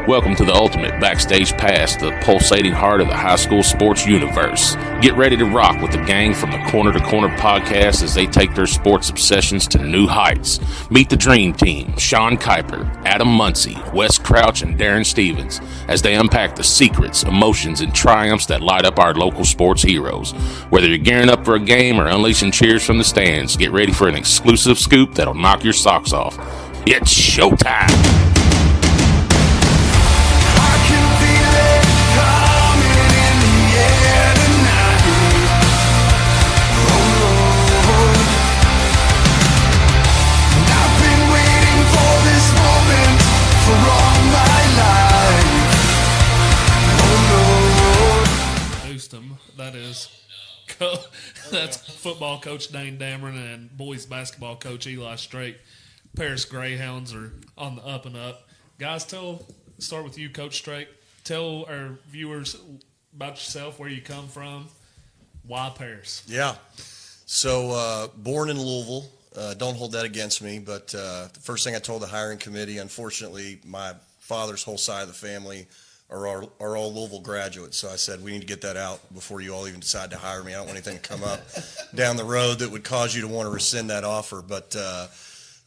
Welcome to the ultimate backstage pass, the pulsating heart of the high school sports universe. Get ready to rock with the gang from the Corner to Corner podcast as they take their sports obsessions to new heights. Meet the dream team, Sean Kuiper, Adam Muncy, Wes Crouch, and Darren Stevens, as they unpack the secrets, emotions, and triumphs that light up our local sports heroes. Whether you're gearing up for a game or unleashing cheers from the stands, get ready for an exclusive scoop that'll knock your socks off. It's showtime! That's football coach Dane Damron and boys basketball coach Eli Strait. Paris Greyhounds are on the up and up. Guys, start with you, Coach Strait. Tell our viewers about yourself, where you come from, why Paris. Yeah. So born in Louisville. Don't hold that against me, but the first thing I told the hiring committee, unfortunately, my father's whole side of the family are all Louisville graduates. So I said, we need to get that out before you all even decide to hire me. I don't want anything to come up down the road that would cause you to want to rescind that offer. But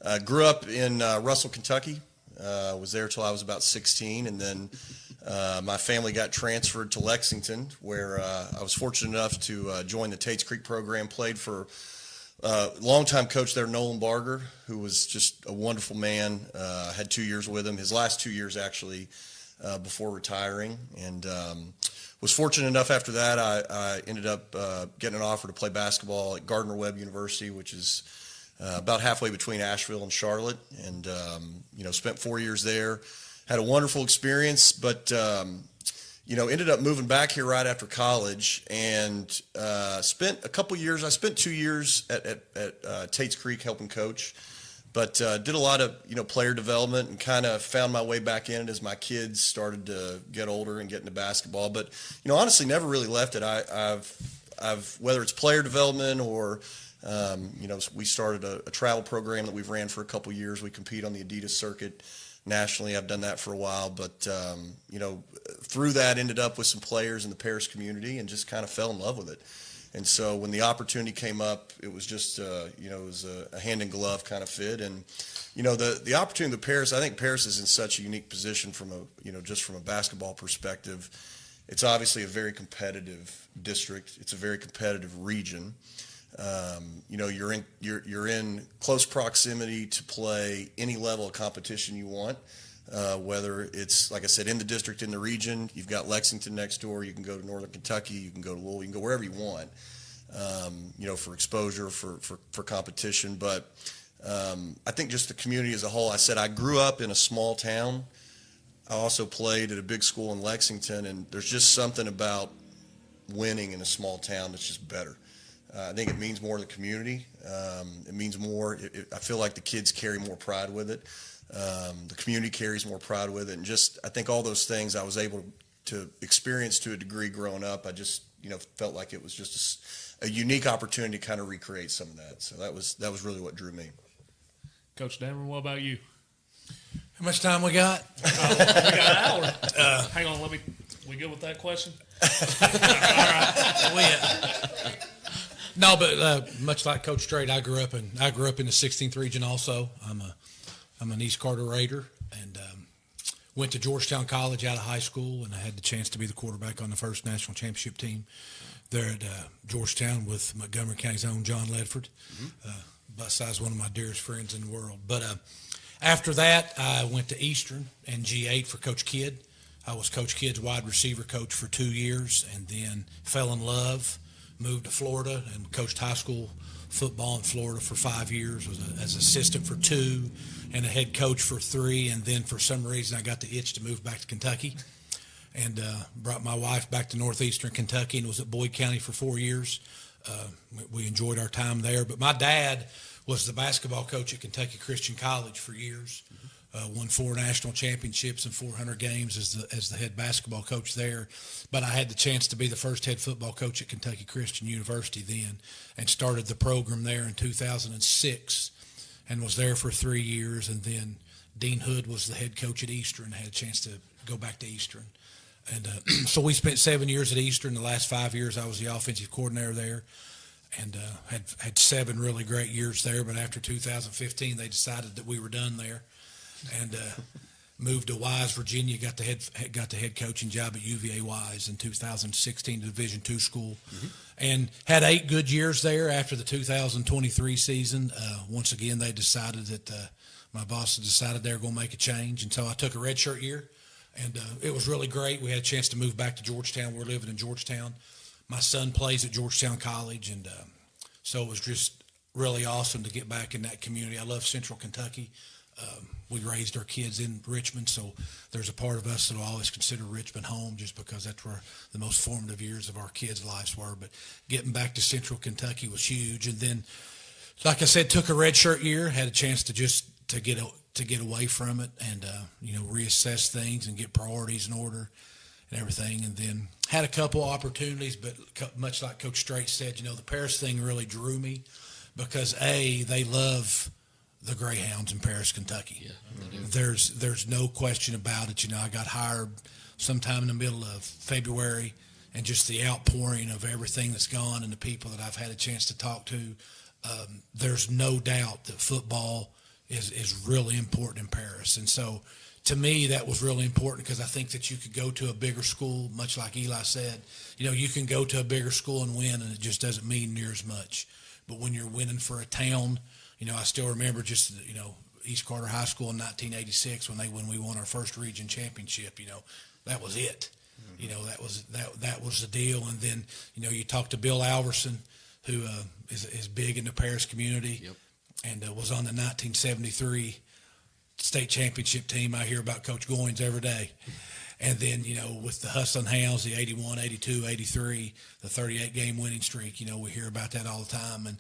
I grew up in Russell, Kentucky. Was there till I was about 16. And then my family got transferred to Lexington, where I was fortunate enough to join the Tates Creek program, played for longtime coach there, Nolan Barger, who was just a wonderful man. Had 2 years with him, his last 2 years actually, before retiring, and was fortunate enough after that I ended up getting an offer to play basketball at Gardner-Webb University, which is about halfway between Asheville and Charlotte, and spent 4 years there. Had a wonderful experience, but ended up moving back here right after college, and spent a couple years. I spent 2 years at Tates Creek helping coach. But did a lot of player development and kind of found my way back in it as my kids started to get older and get into basketball. But honestly, never really left it. I've whether it's player development or we started a travel program that we've ran for a couple years. We compete on the Adidas circuit nationally. I've done that for a while, but through that ended up with some players in the Paris community and just kind of fell in love with it. And so when the opportunity came up, it was just, it was a hand in glove kind of fit. And, the opportunity of Paris, I think Paris is in such a unique position from just from a basketball perspective. It's obviously a very competitive district. It's a very competitive region. You're in close proximity to play any level of competition you want. Whether it's, like I said, in the district, in the region, you've got Lexington next door, you can go to Northern Kentucky, you can go to Louisville, you can go wherever you want, for exposure, for competition. But I think just the community as a whole, I said I grew up in a small town. I also played at a big school in Lexington, and there's just something about winning in a small town that's just better. I think it means more to the community. It means more. I feel like the kids carry more pride with it. The community carries more pride with it, and just I think all those things I was able to experience to a degree growing up. I just felt like it was just a unique opportunity to kind of recreate some of that. So that was really what drew me. Coach Damron, what about you? How much time we got? We got an hour. Hang on, we good with that question? All right. No, but much like Coach Strait, I grew up in the 16th region. Also, I'm an East Carter Raider, and went to Georgetown College out of high school, and I had the chance to be the quarterback on the first national championship team there at Georgetown with Montgomery County's own John Ledford. Besides one of my dearest friends in the world. But after that, I went to Eastern and G8 for Coach Kidd. I was Coach Kidd's wide receiver coach for 2 years, and then fell in love, moved to Florida, and coached high school football in Florida for 5 years, was as assistant for 2 and a head coach for 3, and then for some reason I got the itch to move back to Kentucky, and brought my wife back to northeastern Kentucky and was at Boyd County for 4 years. We enjoyed our time there, but my dad was the basketball coach at Kentucky Christian College for years. Won 4 national championships and 400 games as the head basketball coach there. But I had the chance to be the first head football coach at Kentucky Christian University then, and started the program there in 2006 and was there for 3 years. And then Dean Hood was the head coach at Eastern, and had a chance to go back to Eastern. And so we spent 7 years at Eastern. The last 5 years, I was the offensive coordinator there, and had 7 really great years there. But after 2015, they decided that we were done there, and moved to Wise, Virginia. Got the head coaching job at UVA Wise in 2016, Division II school, and had 8 good years there. After the 2023 season, once again they decided that my boss decided they were going to make a change, and so I took a redshirt year. And it was really great. We had a chance to move back to Georgetown. We're living in Georgetown. My son plays at Georgetown College, and so it was just really awesome to get back in that community. I love Central Kentucky. We raised our kids in Richmond, so there's a part of us that will always consider Richmond home just because that's where the most formative years of our kids' lives were. But getting back to Central Kentucky was huge. And then, like I said, took a redshirt year, had a chance to get away from it and reassess things and get priorities in order and everything. And then had a couple opportunities, but much like Coach Strait said, the Paris thing really drew me because they love the Greyhounds in Paris, Kentucky. Yeah, they do. There's no question about it. I got hired sometime in the middle of February, and just the outpouring of everything that's gone and the people that I've had a chance to talk to, there's no doubt that football is really important in Paris. And so to me, that was really important because I think that you could go to a bigger school, much like Eli said, you can go to a bigger school and win, and it just doesn't mean near as much. But when you're winning for a town, I still remember just, East Carter High School in 1986 when we won our first region championship, that was it. That was the deal. And then, you talk to Bill Alverson, who is big in the Paris community. Yep. And was on the 1973 state championship team. I hear about Coach Goins every day. And then, with the Hustling Hounds, the 81, 82, 83, the 38-game winning streak, we hear about that all the time. And,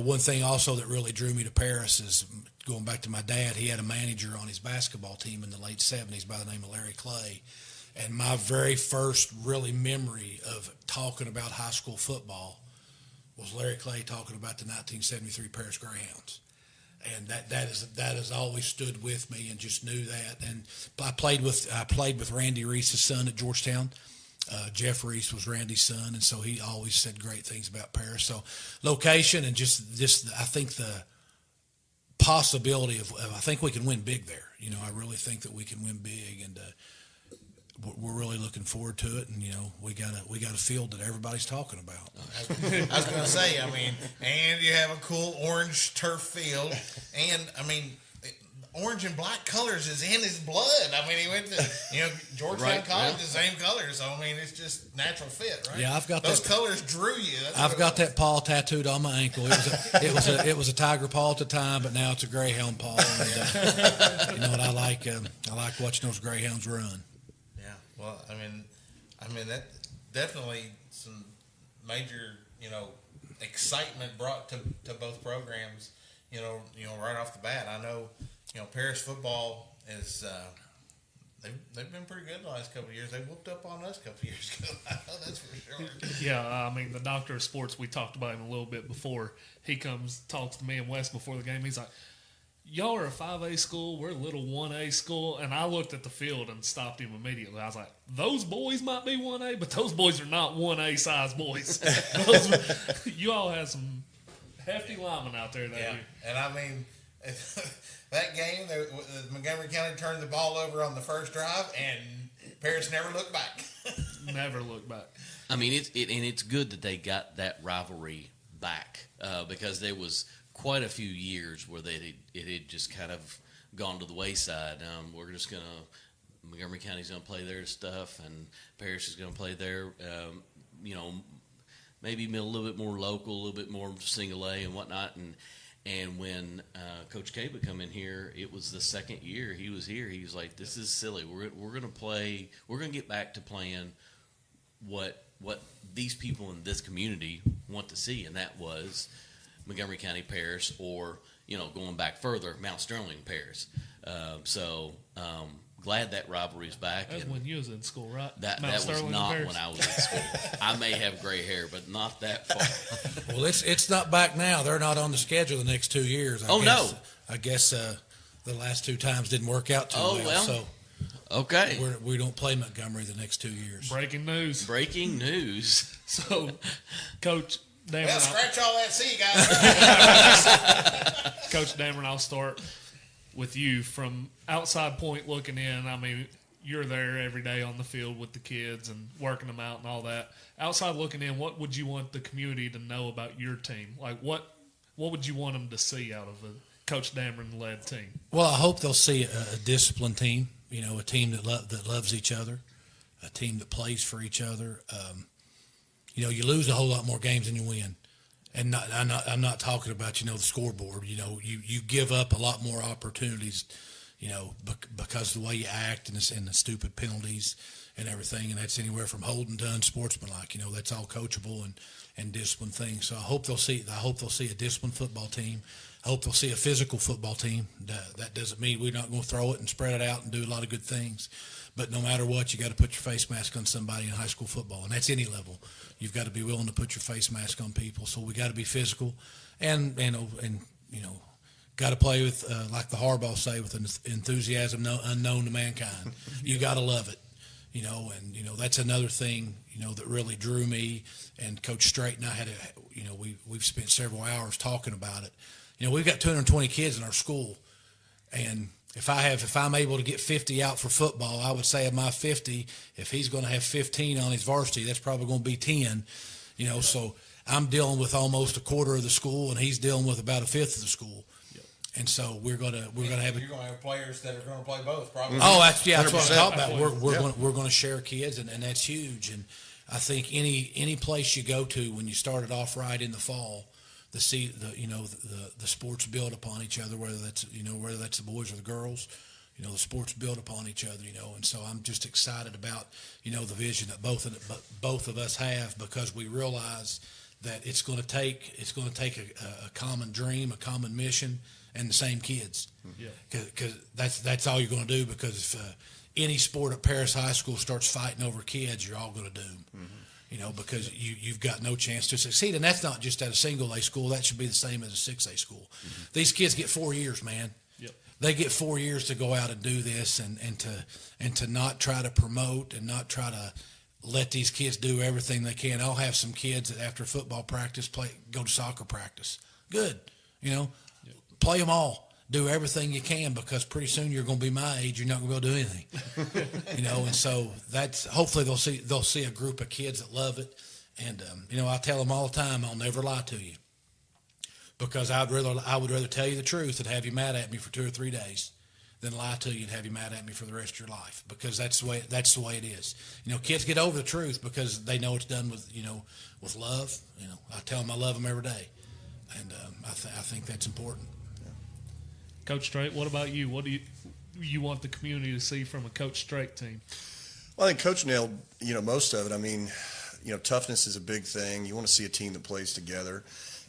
one thing also that really drew me to Paris is going back to my dad. He had a manager on his basketball team in the late 70s by the name of Larry Clay. And my very first really memory of talking about high school football was Larry Clay talking about the 1973 Paris Greyhounds. And that has always stood with me, and just knew that. And I played with Randy Reese's son at Georgetown. Jeff Reese was Randy's son, and so he always said great things about Paris. So location and just I think the possibility of I think we can win big there. I really think that we can win big, and we're really looking forward to it. And we got a field that everybody's talking about. I was going to say, and you have a cool orange turf field, and orange and black colors is in his blood. He went to Georgetown College, the same colors. So it's just natural fit, right? Yeah, I've got those colors drew you. I've got that paw tattooed on my ankle. It was a tiger paw at the time, but now it's a greyhound paw. And, what I like watching those greyhounds run. Well, that definitely some major, excitement brought to both programs, right off the bat. I know, Paris football is, they've been pretty good the last couple of years. They whooped up on us a couple of years ago. I know that's for sure. Yeah, the doctor of sports, we talked about him a little bit before. He talks to me and Wes before the game. He's like, y'all are a 5A school, we're a little 1A school. And I looked at the field and stopped him immediately. I was like, those boys might be 1A, but those boys are not 1A size boys. You all had some hefty linemen out there that year. And that game, Montgomery County turned the ball over on the first drive, and Paris never looked back. Never looked back. It's good that they got that rivalry back because there was quite a few years where it had just kind of gone to the wayside. We're just Montgomery County's going to play their stuff, and Paris is going to play their, maybe a little bit more local, a little bit more single A and whatnot. And when Coach K would come in here, it was the second year he was here. He was like, "This is silly. We're going to play. We're going to get back to playing what these people in this community want to see," and that was Montgomery County Paris, or going back further, Mount Sterling Paris. Glad that rivalry is back. That's when you was in school, right? That was not when I was in school. I may have gray hair, but not that far. Well, it's not back now. They're not on the schedule the next 2 years. I guess the last 2 times didn't work out too well. So Okay. We don't play Montgomery the next 2 years. Breaking news. Breaking news. So, Coach Damron, Well, scratch all that. See you guys. Coach Damron, I'll start with you from outside point looking in. I mean, you're there every day on the field with the kids and working them out and all that. Outside looking in, what would you want the community to know about your team? Like, what would you want them to see out of a Coach Damron-led team? Well, I hope they'll see a disciplined team. A team that loves each other, a team that plays for each other. You lose a whole lot more games than you win, and I'm not talking about the scoreboard. You give up a lot more opportunities, because of the way you act and the stupid penalties and everything, and that's anywhere from holding to unsportsmanlike. That's all coachable and disciplined things. So I hope they'll see a disciplined football team. I hope they'll see a physical football team. That doesn't mean we're not going to throw it and spread it out and do a lot of good things. But no matter what, you got to put your face mask on somebody in high school football, and that's any level. You've got to be willing to put your face mask on people. So we got to be physical, and got to play with like the Harbaugh say, with an enthusiasm unknown to mankind. You got to love it, and that's another thing that really drew me. And Coach Strait and I had we've spent several hours talking about it. We've got 220 kids in our school, and if I'm able to get 50 out for football, I would say of my 50, if he's going to have 15 on his varsity, that's probably going to be 10. So I'm dealing with almost a quarter of the school, and he's dealing with about a fifth of the school. And so we're gonna have. You're going to have players that are going to play both, probably. Oh, that's what I'm talking about. Yeah. We're going to share kids, and that's huge. And I think any place you go to when you started off right in the fall, the sports build upon each other, whether that's the boys or the girls, the sports build upon each other, and so I'm just excited about the vision that both of us have, because we realize that it's going to take a common dream, a common mission, and the same kids. Yeah. Because that's all you're going to do. Because if any sport at Paris High School starts fighting over kids, you're all going to doom. Mm-hmm. Because you've got no chance to succeed. And that's not just at a single A school. That should be the same as a 6A school. Mm-hmm. These kids get 4 years, man. Yep. They get 4 years to go out and do this, and to not try to promote and not try to let these kids do everything they can. I'll have some kids that after football practice go to soccer practice. Good. Play them all. Do everything you can, because pretty soon you're going to be my age. You're not going to be able to do anything. And so that's hopefully they'll see a group of kids that love it. And I tell them all the time, I'll never lie to you, because I would rather tell you the truth and have you mad at me for 2 or 3 days than lie to you and have you mad at me for the rest of your life, because that's the way it is. Kids get over the truth because they know it's done with love. I tell them I love them every day, and I think that's important. Coach Strait, what about you? What do you want the community to see from a Coach Strait team? Well, I think Coach nailed, most of it. I mean, toughness is a big thing. You want to see a team that plays together.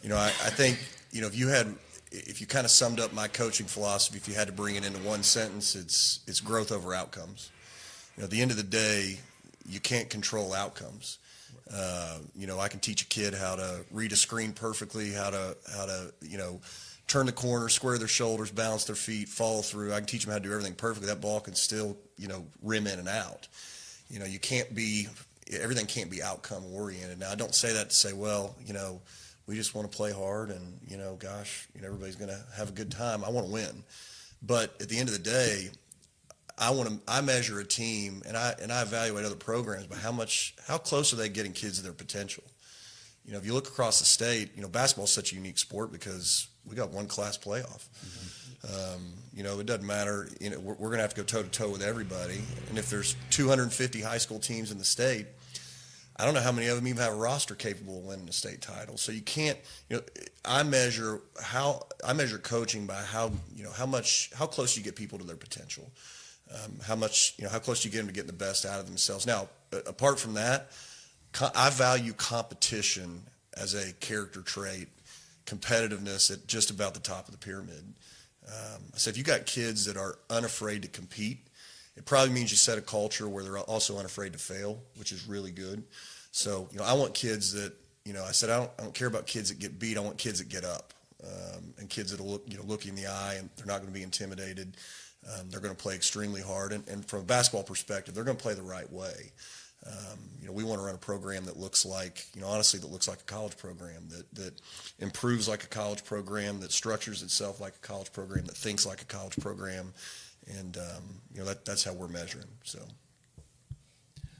I think, if you kind of summed up my coaching philosophy, if you had to bring it into one sentence, it's growth over outcomes. At the end of the day, you can't control outcomes. I can teach a kid how to read a screen perfectly, how to turn the corner, square their shoulders, balance their feet, follow through. I can teach them how to do everything perfectly. That ball can still, rim in and out. Everything can't be outcome oriented. Now, I don't say that to say, well, we just want to play hard and, everybody's going to have a good time. I want to win. But at the end of the day, I measure a team and I evaluate other programs by how close are they getting kids to their potential. If you look across the state, basketball is such a unique sport because we got one class playoff. Mm-hmm. It doesn't matter. We're going to have to go toe to toe with everybody. And if there's 250 high school teams in the state, I don't know how many of them even have a roster capable of winning a state title. So you can't. I measure coaching by how close you get people to their potential, how close you get them to getting the best out of themselves. Now, apart from that, I value competition as a character trait, competitiveness at just about the top of the pyramid. I said, if you got kids that are unafraid to compete, it probably means you set a culture where they're also unafraid to fail, which is really good. So, I want kids that, I said, I don't care about kids that get beat. I want kids that get up, and kids that'll look you in the eye and they're not going to be intimidated. They're going to play extremely hard, and from a basketball perspective, they're going to play the right way. We want to run a program that looks like, honestly, that looks like a college program, that improves like a college program, that structures itself like a college program, that thinks like a college program, and that's how we're measuring.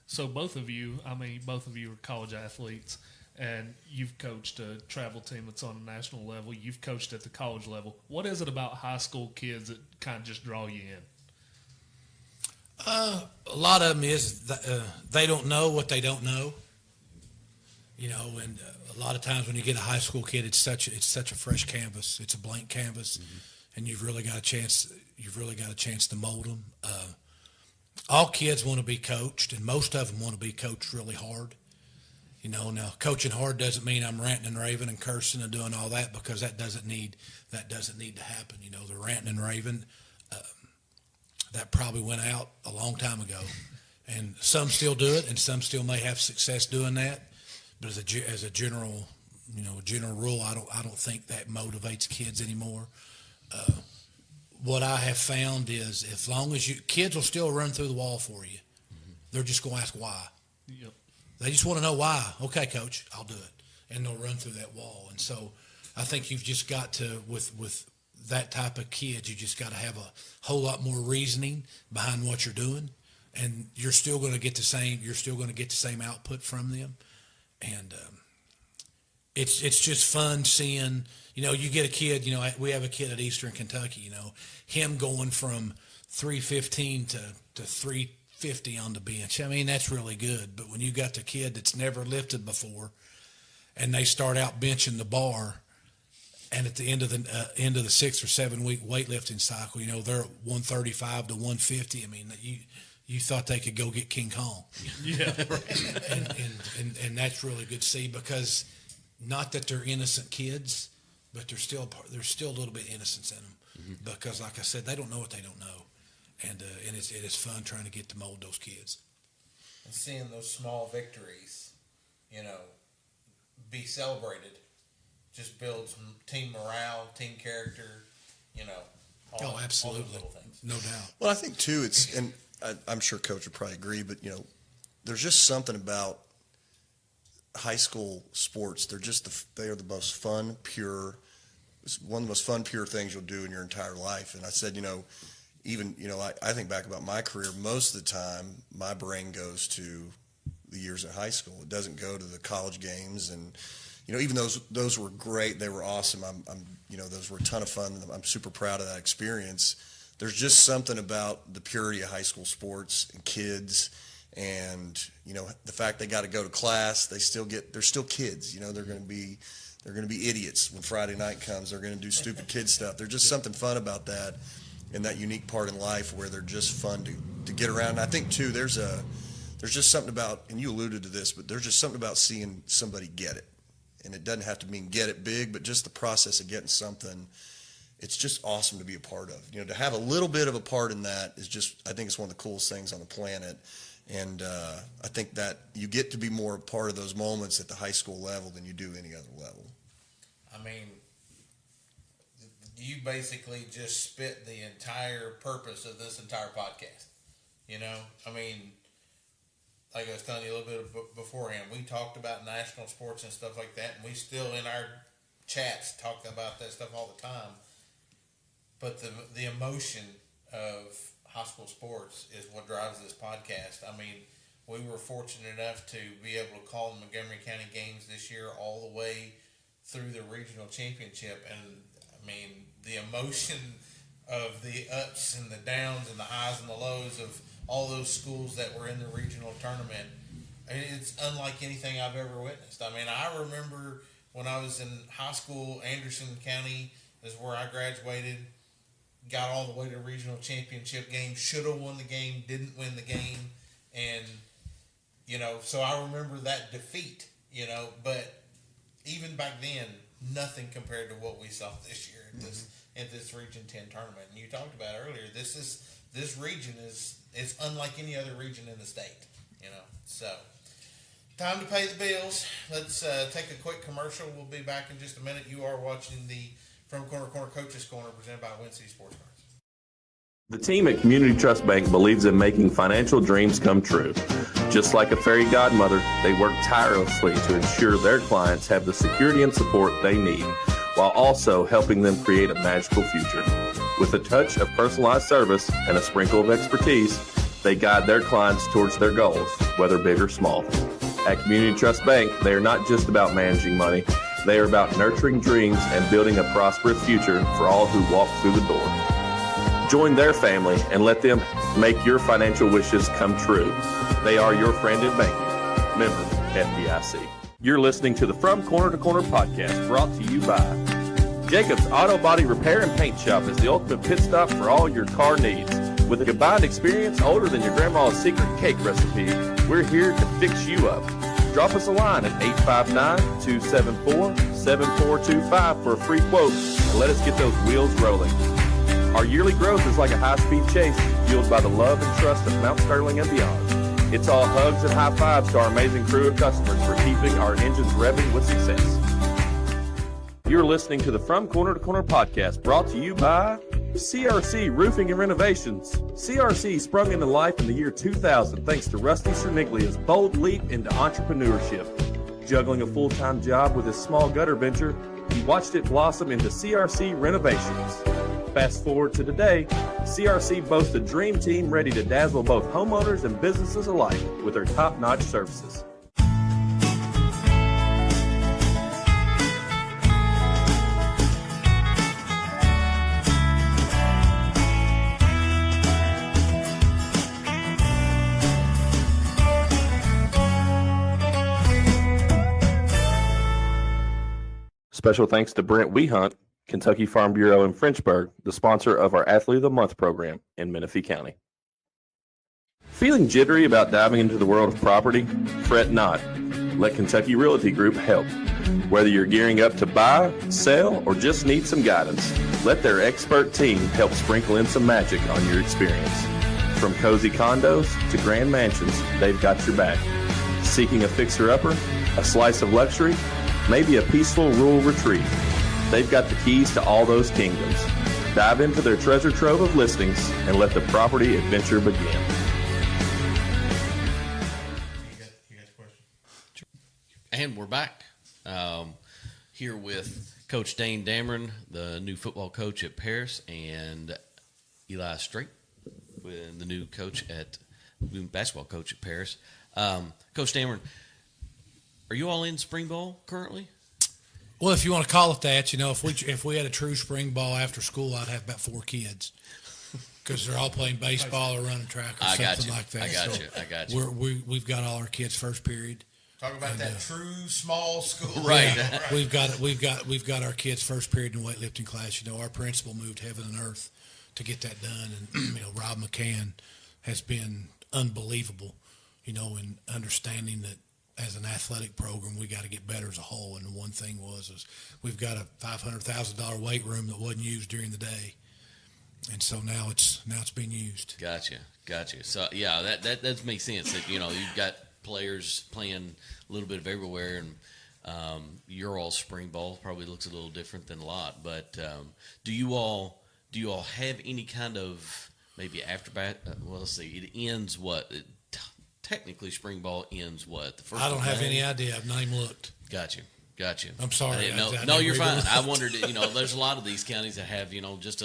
So both of you are college athletes, and you've coached a travel team that's on a national level. You've coached at the college level. What is it about high school kids that kind of just draw you in? A lot of them is they don't know what they don't know, and a lot of times when you get a high school kid, it's such a fresh canvas. It's a blank canvas, and you've really got a chance to mold them. All kids want to be coached, and most of them want to be coached really hard. Now coaching hard doesn't mean I'm ranting and raving and cursing and doing all that, because that doesn't need to happen. The ranting and raving, that probably went out a long time ago, and some still do it, and some still may have success doing that. But as a general rule, I don't think that motivates kids anymore. What I have found is, as long as kids will still run through the wall for you, they're just going to ask why. Yep. They just want to know why. Okay, coach, I'll do it, and they'll run through that wall. And so, I think you've just got to, with that type of kid, you just got to have a whole lot more reasoning behind what you're doing, and you're still going to get the same output from them. And it's just fun seeing, you get a kid, we have a kid at Eastern Kentucky, him going from 315 to 350 on the bench. I mean, that's really good. But when you got the kid that's never lifted before, and they start out benching the bar, and at the end of the 6 or 7 week weightlifting cycle, they're at 135 to 150. I mean, you thought they could go get King Kong. Yeah. and that's really good to see, because not that they're innocent kids, but there's still a little bit of innocence in them, because like I said, they don't know what they don't know, and it is fun trying to get to mold those kids. And seeing those small victories, be celebrated, just builds team morale, team character, all absolutely, those little things. No doubt. Well, I think too, and I'm sure Coach would probably agree, but there's just something about high school sports. They are the most fun, pure. It's one of the most fun, pure things you'll do in your entire life. And I said, I think back about my career. Most of the time, my brain goes to the years in high school. It doesn't go to the college games, and even those were great. They were awesome. Those were a ton of fun. I'm super proud of that experience. There's just something about the purity of high school sports and kids, and the fact they got to go to class. They're still kids. They're going to be idiots when Friday night comes. They're going to do stupid kid stuff. There's just something fun about that, and that unique part in life where they're just fun to get around. And I think too, there's just something about, and you alluded to this, but there's just something about seeing somebody get it. And it doesn't have to mean get it big, but just the process of getting something, it's just awesome to be a part of. To have a little bit of a part in that is I think it's one of the coolest things on the planet. And I think that you get to be more a part of those moments at the high school level than you do any other level. I mean, you basically just spit the entire purpose of this entire podcast. I mean, like I was telling you a little bit beforehand, we talked about national sports and stuff like that, and we still in our chats talk about that stuff all the time. But the emotion of high school sports is what drives this podcast. I mean, we were fortunate enough to be able to call the Montgomery County games this year all the way through the regional championship, and I mean, the emotion of the ups and the downs and the highs and the lows of all those schools that were in the regional tournament, it's unlike anything I've ever witnessed. I mean, I remember when I was in high school, Anderson County is where I graduated, got all the way to regional championship game, should have won the game, didn't win the game, and, so I remember that defeat, but even back then, nothing compared to what we saw this year at this Region 10 tournament. And you talked about earlier, this region is unlike any other region in the state, So, time to pay the bills. Let's take a quick commercial. We'll be back in just a minute. You are watching the From Corner to Corner Coaches Corner presented by Wincity Sports Cards. The team at Community Trust Bank believes in making financial dreams come true. Just like a fairy godmother, they work tirelessly to ensure their clients have the security and support they need, while also helping them create a magical future. With a touch of personalized service and a sprinkle of expertise, they guide their clients towards their goals, whether big or small. At Community Trust Bank, they are not just about managing money, they are about nurturing dreams and building a prosperous future for all who walk through the door. Join their family and let them make your financial wishes come true. They are your friend in banking. Member FDIC. You're listening to the From Corner to Corner podcast, brought to you by Jacobs Auto Body Repair and Paint Shop is the ultimate pit stop for all your car needs. With a combined experience older than your grandma's secret cake recipe, we're here to fix you up. Drop us a line at 859-274-7425 for a free quote and let us get those wheels rolling. Our yearly growth is like a high-speed chase, fueled by the love and trust of Mount Sterling and beyond. It's all hugs and high fives to our amazing crew of customers for keeping our engines revving with success. You're listening to the From Corner to Corner podcast, brought to you by CRC Roofing and Renovations. CRC sprung into life in the year 2000 thanks to Rusty Cerniglia's bold leap into entrepreneurship. Juggling a full-time job with his small gutter venture, he watched it blossom into CRC Renovations. Fast forward to today, CRC boasts a dream team ready to dazzle both homeowners and businesses alike with their top-notch services. Special thanks to Brent Wehunt, Kentucky Farm Bureau in Frenchburg, the sponsor of our Athlete of the Month program in Menifee County. Feeling jittery about diving into the world of property? Fret not. Let Kentucky Realty Group help. Whether you're gearing up to buy, sell, or just need some guidance, let their expert team help sprinkle in some magic on your experience. From cozy condos to grand mansions, they've got your back. Seeking a fixer-upper, a slice of luxury, maybe a peaceful rural retreat? They've got the keys to all those kingdoms. Dive into their treasure trove of listings and let the property adventure begin. You got a question? And we're back here with Coach Dane Damron, the new football coach at Paris, and Eli Strait, the new basketball coach at Paris. Coach Damron, are you all in spring ball currently? Well, if you want to call it that, if we had a true spring ball after school, I'd have about 4 kids because they're all playing baseball or running track or something like that. I got you. We've got all our kids first period. Talk about that true small school. Right. Yeah, we've got our kids first period in weightlifting class. Our principal moved heaven and earth to get that done, and Rob McCann has been unbelievable. In understanding that as an athletic program, we got to get better as a whole. And the one thing was we've got a $500,000 weight room that wasn't used during the day, and so now it's being used. Gotcha. So yeah, that makes sense. That you've got players playing a little bit of everywhere, and your all spring ball probably looks a little different than a lot. But do you all have any kind of maybe after well, let's see, it ends what? Technically, spring ball ends what? The first. I don't have any idea. I've not even looked. Got you. I'm sorry. No, you're fine. I wondered. There's a lot of these counties that have just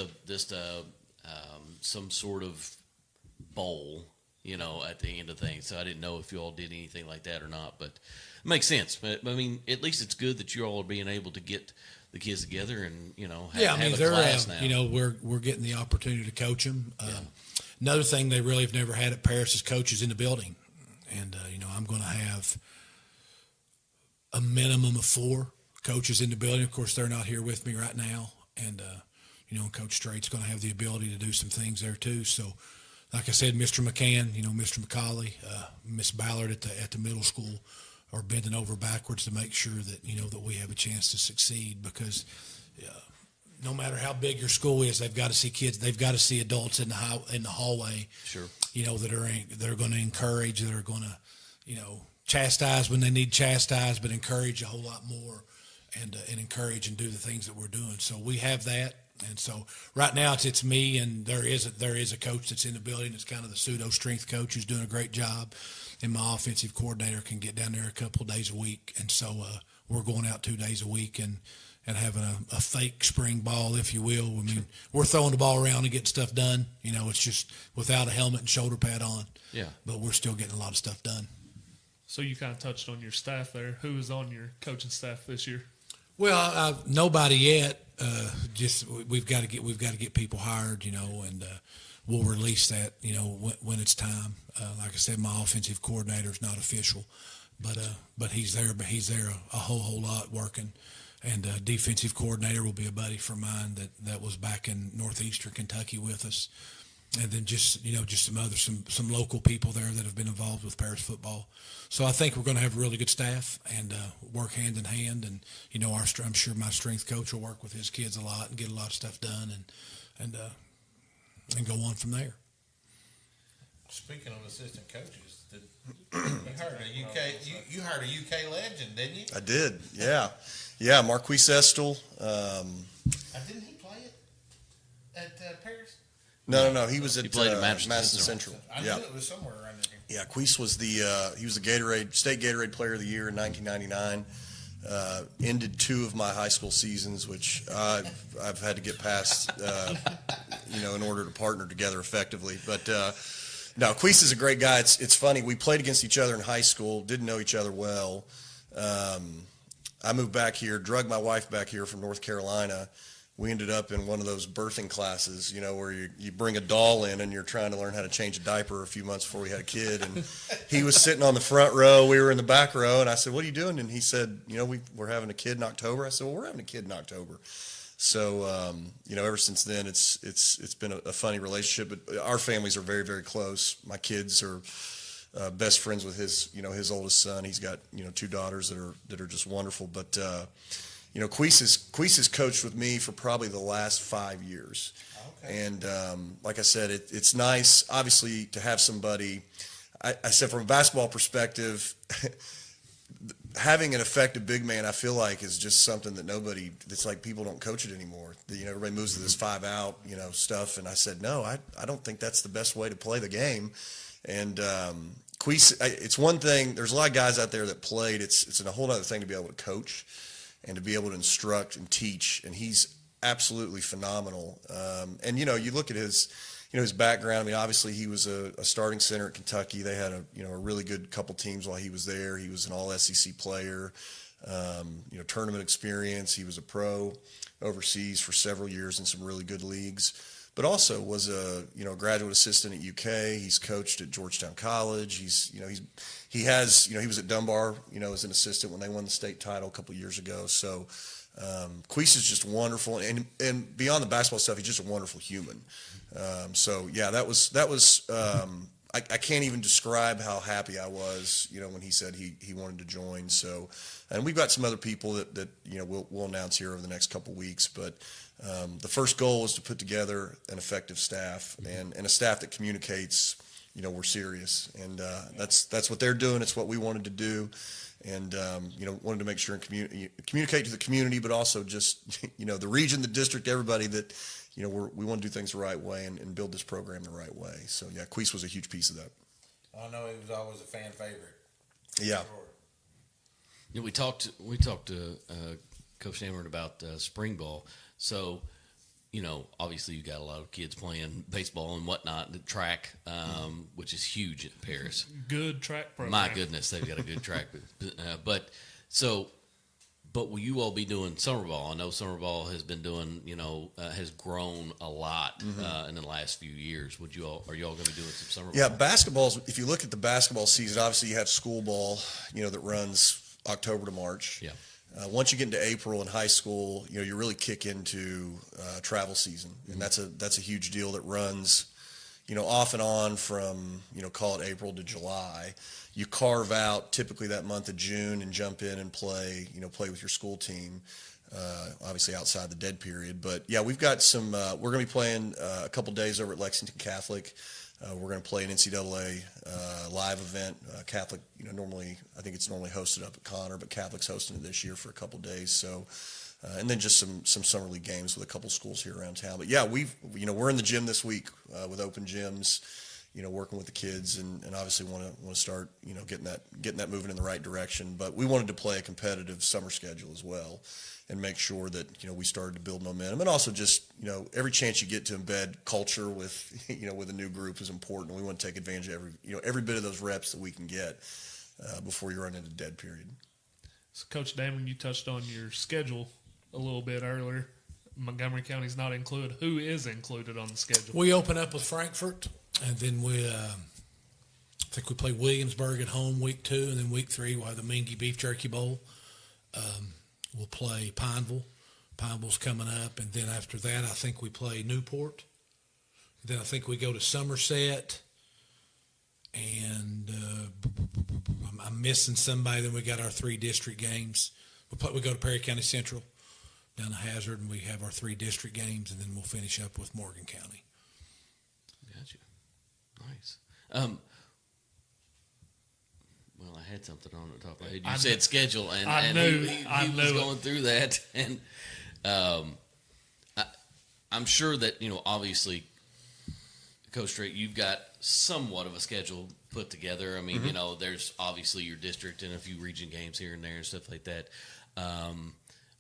some sort of bowl, at the end of things. So I didn't know if you all did anything like that or not. But it makes sense. But I mean, at least it's good that you all are being able to get the kids together and have a class now. We're getting the opportunity to coach them. Another thing they really have never had at Paris is coaches in the building. And, I'm going to have a minimum of 4 coaches in the building. Of course, they're not here with me right now. And, Coach Strait's going to have the ability to do some things there too. So, like I said, Mr. McCann, Mr. McCauley, Miss Ballard at the middle school are bending over backwards to make sure that, that we have a chance to succeed because no matter how big your school is, they've got to see kids. They've got to see adults in the hallway. Sure. That are going to encourage, that are going to, chastise when they need chastised, but encourage a whole lot more, and encourage and do the things that we're doing. So we have that. And so right now it's me, and there is a coach that's in the building. It's kind of the pseudo strength coach who's doing a great job, and my offensive coordinator can get down there a couple of days a week. And so we're going out 2 days a week and having a fake spring ball, if you will. I mean, we're throwing the ball around and getting stuff done. It's just without a helmet and shoulder pad on. Yeah. But we're still getting a lot of stuff done. So you kind of touched on your staff there. Who is on your coaching staff this year? Well, nobody yet. Just we've got to get people hired, and we'll release that, when it's time. Like I said, my offensive coordinator is not official, but he's there. But he's there a whole lot working. And defensive coordinator will be a buddy from mine that was back in northeastern Kentucky with us. And then just some local people there that have been involved with Paris football. So I think we're going to have a really good staff and work hand in hand. And I'm sure my strength coach will work with his kids a lot and get a lot of stuff done and go on from there. Speaking of assistant coaches, you hired a UK legend, didn't you? I did, yeah. Marquise Estel. Didn't he play it at Paris? No. He was at played at Madison Central. I knew it was somewhere around there. Yeah, Queese was he was the state Gatorade Player of the Year in 1999. Ended 2 of my high school seasons, which I've had to get past, in order to partner together effectively. But no, Queese is a great guy. It's funny. We played against each other in high school. Didn't know each other well. I moved back here, drugged my wife back here from North Carolina. We ended up in one of those birthing classes, where you bring a doll in and you're trying to learn how to change a diaper a few months before we had a kid. And he was sitting on the front row. We were in the back row. And I said, "What are you doing?" And he said, we're having a kid in October. I said, "Well, we're having a kid in October." So, ever since then, it's been a funny relationship. But our families are very, very close. My kids are best friends with his oldest son. He's got, 2 daughters that are just wonderful. But, Queese has coached with me for probably the last 5 years. Okay. And like I said, it's nice, obviously, to have somebody. I said from a basketball perspective, having an effective big man, I feel like, is just something that it's like people don't coach it anymore. Everybody moves to this 5-out, stuff. And I said, no, I don't think that's the best way to play the game. And Queese, it's one thing. There's a lot of guys out there that played. It's a whole other thing to be able to coach and to be able to instruct and teach, and he's absolutely phenomenal. And you look at his background. I mean, obviously he was a starting center at Kentucky. They had a really good couple teams while he was there. He was an All-SEC player, tournament experience. He was a pro overseas for several years in some really good leagues, but also was a graduate assistant at UK. He's coached at Georgetown College. He was at Dunbar, as an assistant when they won the state title a couple of years ago. So Queese is just wonderful, and beyond the basketball stuff, he's just a wonderful human. So yeah, that was I can't even describe how happy I was, when he said he wanted to join. So, and we've got some other people that we'll announce here over the next couple of weeks, but. The first goal is to put together an effective staff and a staff that communicates, we're serious. And that's what they're doing. It's what we wanted to do. And, wanted to make sure and communicate to the community, but also just, the region, the district, everybody that, we want to do things the right way and build this program the right way. So, yeah, Queese was a huge piece of that. I know he was always a fan favorite. Yeah. We talked to Coach Damron about spring ball. So, obviously you got a lot of kids playing baseball and whatnot, the track, which is huge at Paris. Good track program. My goodness, they've got a good track. But will you all be doing summer ball? I know summer ball has been doing, has grown a lot in the last few years. Are you all going to be doing some summer ball? Yeah, basketball's, if you look at the basketball season, obviously you have school ball, that runs October to March. Yeah. Once you get into April in high school, you really kick into travel season, and that's a huge deal that runs, off and on from call it April to July. You carve out typically that month of June and jump in and play with your school team, obviously outside the dead period. But yeah, we've got some. We're going to be playing a couple days over at Lexington Catholic. We're going to play an NCAA live event. Catholic, I think it's normally hosted up at Connor, but Catholic's hosting it this year for a couple days. So and then just some summer league games with a couple schools here around town. But yeah, we're in the gym this week with open gyms, working with the kids, and obviously want to start, getting that moving in the right direction. But we wanted to play a competitive summer schedule as well, and make sure that we started to build momentum, and also just every chance you get to embed culture with with a new group is important. We want to take advantage of every bit of those reps that we can get before you run into dead period. So, Coach Damron, you touched on your schedule a little bit earlier. Montgomery County's not included. Who is included on the schedule? We open up with Frankfort, and then I think we play Williamsburg at home week 2, and then week 3 we'll have the Mingy Beef Jerky Bowl. We'll play Pineville. Pineville's coming up, and then after that I think we play Newport. Then I think we go to Somerset, and I'm missing somebody. Then we got our 3 district games. We go to Perry County Central, down to Hazard, and we have our 3 district games, and then we'll finish up with Morgan County. Gotcha. Nice. Well, I had something on the top of my head. You said schedule, and he was going through that, and I'm sure that obviously, Coach Strait, you've got somewhat of a schedule put together. I mean, there's obviously your district and a few region games here and there and stuff like that.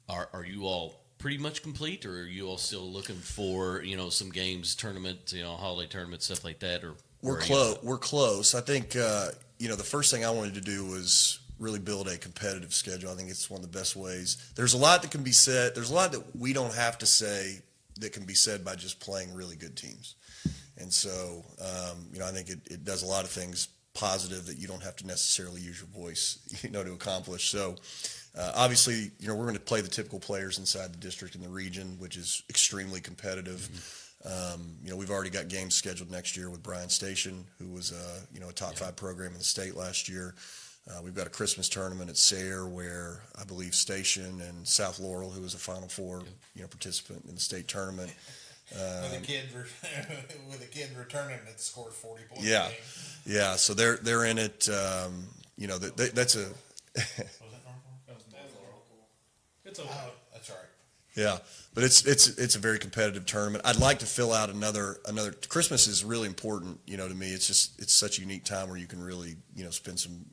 Are you all pretty much complete, or are you all still looking for some games, tournament, holiday tournament, stuff like that? Or we're close. We're close. I think the first thing I wanted to do was really build a competitive schedule. I think it's one of the best ways. There's a lot that can be said. There's a lot that we don't have to say that can be said by just playing really good teams. And so, I think it does a lot of things positive that you don't have to necessarily use your voice, to accomplish. So, obviously, we're going to play the typical players inside the district and the region, which is extremely competitive. We've already got games scheduled next year with Bryan Station, who was a top 5 program in the state last year. We've got a Christmas tournament at Sayre where I believe Station and South Laurel, who was a Final Four participant in the state tournament. With a kid returning that scored 40 points. Yeah, yeah. So they're in it. That's a. It's okay. That's right. Yeah, but it's a very competitive tournament. I'd like to fill out another. Christmas is really important, to me. It's such a unique time where you can really, spend some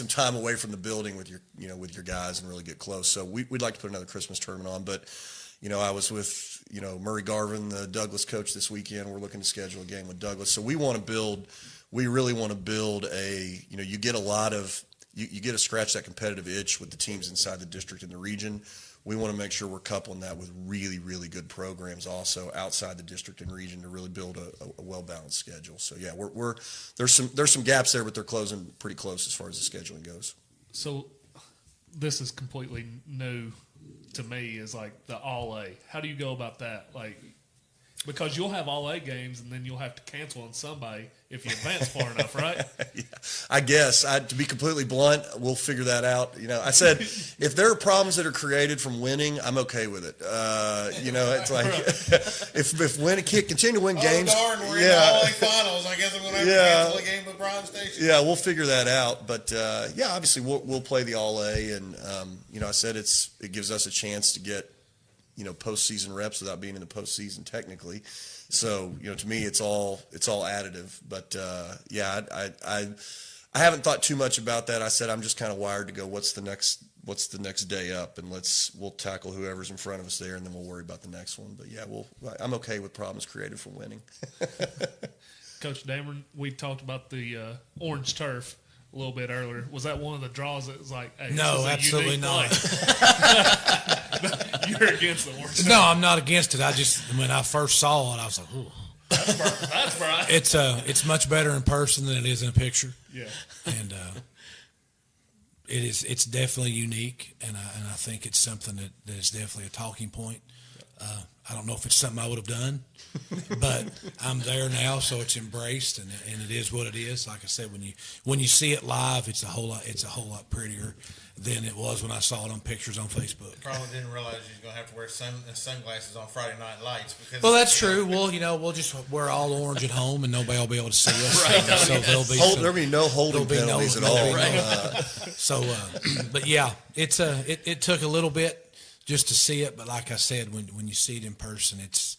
time away from the building with your guys and really get close. So we'd like to put another Christmas tournament on. But, I was with, Murray Garvin, the Douglas coach, this weekend. We're looking to schedule a game with Douglas. So we really want to build you get you get to scratch that competitive itch with the teams inside the district and the region. We want to make sure we're coupling that with really, really good programs also outside the district and region to really build a well-balanced schedule. So yeah, there's some gaps there, but they're closing pretty close as far as the scheduling goes. So this is completely new to me, is like the All-A. How do you go about that? Because you'll have All-A games and then you'll have to cancel on somebody if you advance far enough, right? Yeah, I guess. To be completely blunt, we'll figure that out. I said, if there are problems that are created from winning, I'm okay with it. It's like, if winning, continue to win games. Oh, darn, we're in the All-A finals. I guess I'm going to have to cancel a game with Bryan Station. Yeah, we'll figure that out. But, obviously we'll play the All-A. And, I said it gives us a chance to get, postseason reps without being in the postseason technically. So, to me, it's all additive. But I haven't thought too much about that. I said I'm just kind of wired to go, what's the next day up, and we'll tackle whoever's in front of us there, and then we'll worry about the next one. But yeah, I'm okay with problems created from winning. Coach Damron, we talked about the orange turf a little bit earlier. Was that one of the draws that was like, hey, no, absolutely not. You're against the orange turf? No, I'm not against it. When I first saw it, I was like, ooh. That's right. It's much better in person than it is in a picture. Yeah. And it's definitely unique, and I think it's something that is definitely a talking point. I don't know if it's something I would have done, but I'm there now, so it's embraced, and it is what it is. Like I said, when you see it live, it's a whole lot prettier than it was when I saw it on pictures on Facebook. Probably didn't realize you were going to have to wear sunglasses on Friday Night Lights. Well, that's true. Well, we'll just wear all orange at home, and nobody will be able to see us. Right. So there'll be no holding penalties at all. So, but yeah, it took a little bit. just to see it. But like I said, when you see it in person, it's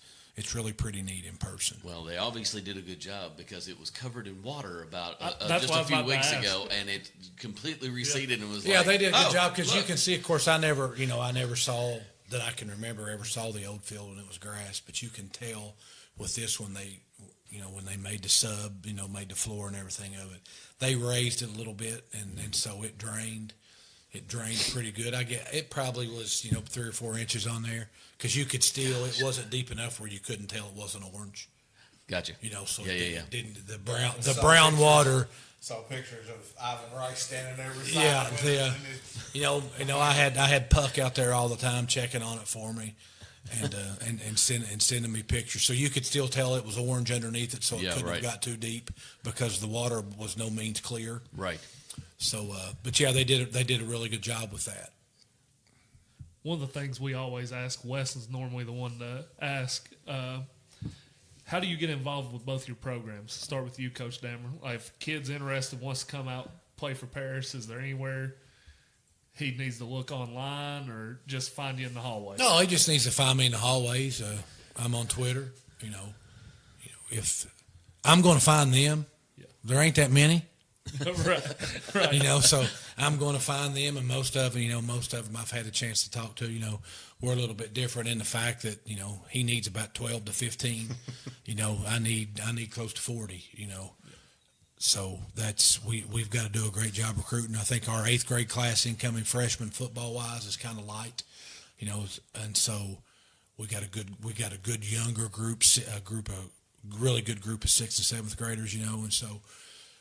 really pretty neat in person. Well, they obviously did a good job because it was covered in water about that's just what I a was few about to weeks ask. ago, and it completely receded and was Yeah, like, they did a good "Oh, job because you look." can see. Of course, I never saw that I can remember ever saw the old field when it was grass, but you can tell with this one when they made the sub, made the floor and everything of it, they raised it a little bit, and so it drained. It drained pretty good. I get it probably was 3 or 4 inches on there because you could still. It wasn't deep enough where you couldn't tell it wasn't orange. Gotcha. So Yeah, it yeah. didn't the Saw brown pictures- water. Saw pictures of Ivan Rice standing there. Yeah, beside him, yeah. and I had Puck out there all the time checking on it for me, and sending me pictures, so you could still tell it was orange underneath it, so it Yeah, couldn't right. have got too deep because the water was no means clear. Right. So, but yeah, they did a really good job with that. One of the things we always ask, Wes is normally the one to ask, how do you get involved with both your programs? Start with you, Coach Damron. Like, if kids interested, wants to come out, play for Paris, is there anywhere he needs to look online or just find you in the hallway? No, he just needs to find me in the hallways. I'm on Twitter. If I'm going to find them, Yeah. there ain't that many. right. So I'm going to find them, and most of them I've had a chance to talk to. We're a little bit different in the fact that he needs about 12 to 15. I need close to 40. So we've got to do a great job recruiting. I think our 8th grade class, incoming freshman football wise, is kind of light. And so we got a good younger group, really good group of 6th and 7th graders. And so,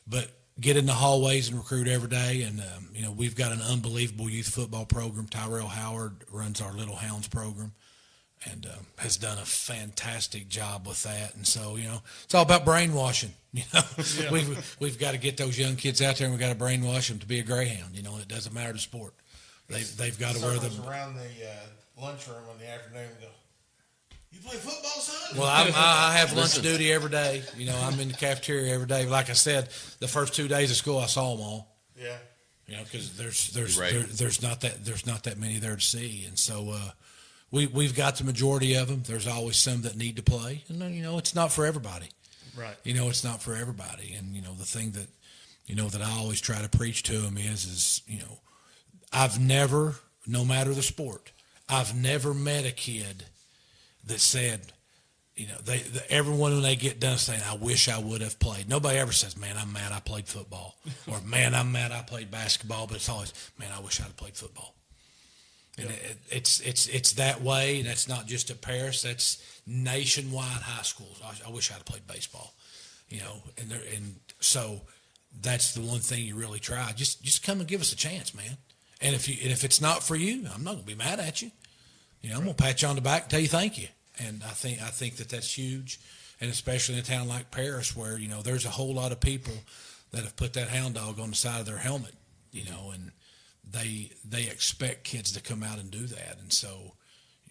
but get in the hallways and recruit every day. And, we've got an unbelievable youth football program. Tyrell Howard runs our Little Hounds program and has done a fantastic job with that. And so, it's all about brainwashing. Yeah. We've got to get those young kids out there, and we've got to brainwash them to be a Greyhound. And it doesn't matter the sport. They've got to wear circles the. around the lunchroom in the afternoon and go, "You play football, son?" Well, I have lunch duty every day. I'm in the cafeteria every day. Like I said, the first 2 days of school, I saw them all. Yeah. Because there's Right. there's not that many there to see, and so we've got the majority of them. There's always some that need to play, and it's not for everybody. Right. It's not for everybody, and the thing that that I always try to preach to them is I've never, no matter the sport, I've never met a kid that said, everyone when they get done saying, "I wish I would have played." Nobody ever says, "Man, I'm mad I played football," or "Man, I'm mad I played basketball." But it's always, "Man, I wish I'd have played football." And it's that way. That's not just at Paris. That's nationwide high schools. I wish I'd have played baseball, and so that's the one thing you really try. Just come and give us a chance, man. And if it's not for you, I'm not gonna be mad at you. I'm gonna pat you on the back and tell you thank you. And I think that's huge, and especially in a town like Paris where there's a whole lot of people that have put that hound dog on the side of their helmet, and they expect kids to come out and do that, and so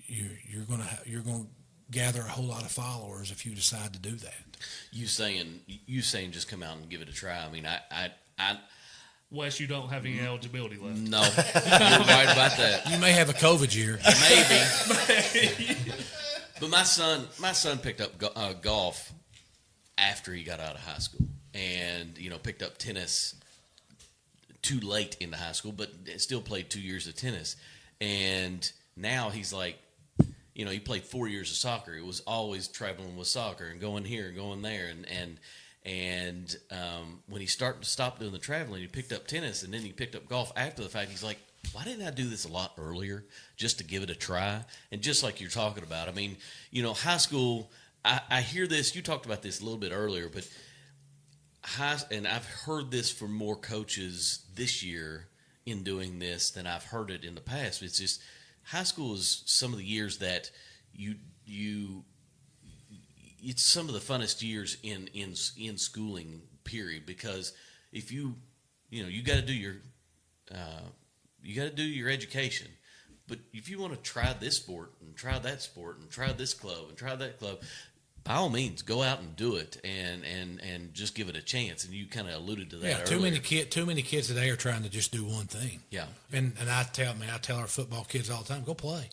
you're gonna gather a whole lot of followers if you decide to do that. You saying just come out and give it a try. I mean, I Wes, you don't have any eligibility left. no, you're right about that. You may have a COVID year. Maybe. But my son picked up golf after he got out of high school, and picked up tennis too late into high school, but still played 2 years of tennis. And now he's like, he played 4 years of soccer. It was always traveling with soccer and going here and going there, and when he stopped doing the traveling, he picked up tennis, and then he picked up golf after the fact. He's like, why didn't I do this a lot earlier just to give it a try? And just like you're talking about, I mean, high school, I hear this, you talked about this a little bit earlier, but and I've heard this from more coaches this year in doing this than I've heard it in the past. It's just high school is some of the years that it's some of the funnest years in schooling period, because if you got to do your education, but if you want to try this sport and try that sport and try this club and try that club, by all means go out and do it and just give it a chance. And you kind of alluded to that. Yeah, earlier. too many kids today are trying to just do one thing. Yeah. And I tell our football kids all the time, go play.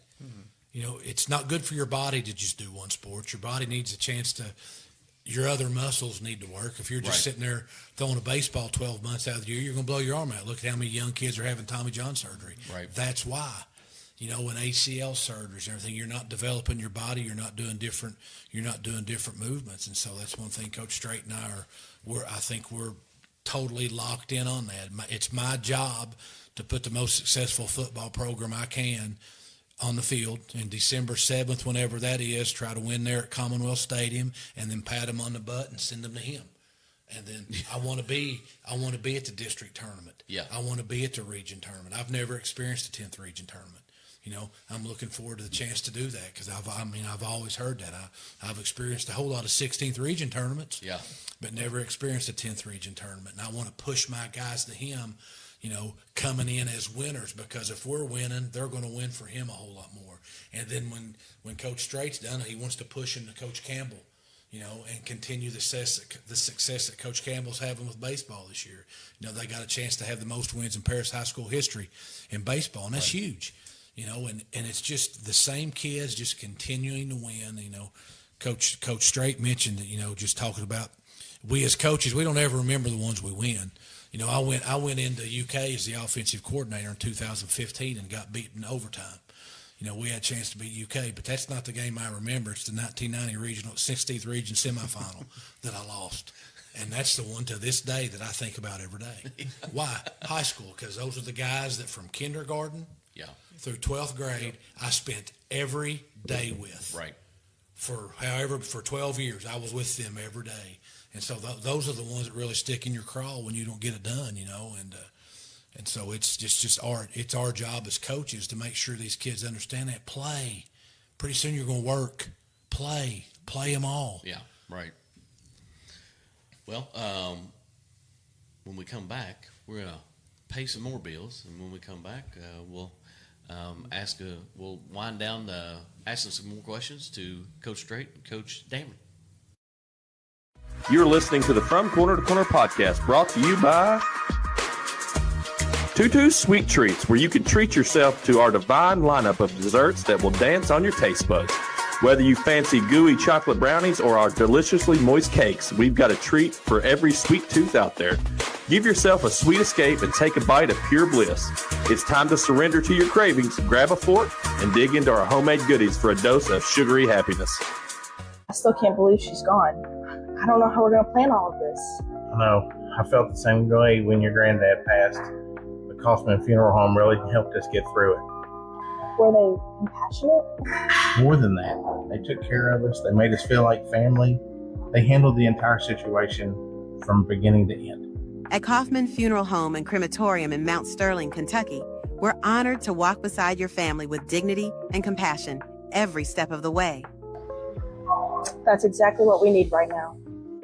You know, it's not good for your body to just do one sport. Your body needs a chance to, your other muscles need to work. If you're just sitting there throwing a baseball 12 months out of the year, you're going to blow your arm out. Look at how many young kids are having Tommy John surgery. Right. That's why. You know, when ACL surgeries and everything, you're not developing your body. You're not doing different movements. And so that's one thing Coach Strait and I think we're totally locked in on that. It's my job to put the most successful football program I can on the field. And December 7th, whenever that is, try to win there at Commonwealth Stadium and then pat them on the butt and send them to him. And then I want to be at the district tournament. Yeah. I want to be at the region tournament. I've never experienced a 10th region tournament. You know, I'm looking forward to the chance to do that because I've always heard that. I've experienced a whole lot of 16th region tournaments, but never experienced a 10th region tournament. And I want to push my guys to him, you know, coming in as winners, because if we're winning, they're going to win for him a whole lot more. And then when Coach Strait's done, he wants to push into Coach Campbell, you know, and continue the success that Coach Campbell's having with baseball this year. You know, they got a chance to have the most wins in Paris High School history in baseball, and that's huge. You know, and it's just the same kids just continuing to win. You know, Coach Strait mentioned that, you know, just talking about we as coaches, we don't ever remember the ones we win. You know, I went into UK as the offensive coordinator in 2015 and got beaten in overtime. You know, we had a chance to beat UK, but that's not the game I remember. It's the 1990 16th region semifinal that I lost. And that's the one to this day that I think about every day. Why? High school, because those are the guys that from kindergarten through 12th grade, I spent every day with. Right. For 12 years, I was with them every day. And so those are the ones that really stick in your craw when you don't get it done, you know. And so it's just our job as coaches to make sure these kids understand that. Play. Pretty soon you're going to work. Play them all. Yeah, right. Well, when we come back, we're going to pay some more bills. And when we come back, we'll wind down asking some more questions to Coach Strait and Coach Damron. You're listening to the From Corner to Corner podcast, brought to you by Tutu's Sweet Treats, where you can treat yourself to our divine lineup of desserts that will dance on your taste buds. Whether you fancy gooey chocolate brownies or our deliciously moist cakes, we've got a treat for every sweet tooth out there. Give yourself a sweet escape and take a bite of pure bliss. It's time to surrender to your cravings, grab a fork, and dig into our homemade goodies for a dose of sugary happiness. I still can't believe she's gone. I don't know how we're going to plan all of this. I know. I felt the same way when your granddad passed. The Kaufman Funeral Home really helped us get through it. Were they compassionate? More than that, they took care of us. They made us feel like family. They handled the entire situation from beginning to end. At Kaufman Funeral Home and Crematorium in Mount Sterling, Kentucky, we're honored to walk beside your family with dignity and compassion every step of the way. That's exactly what we need right now.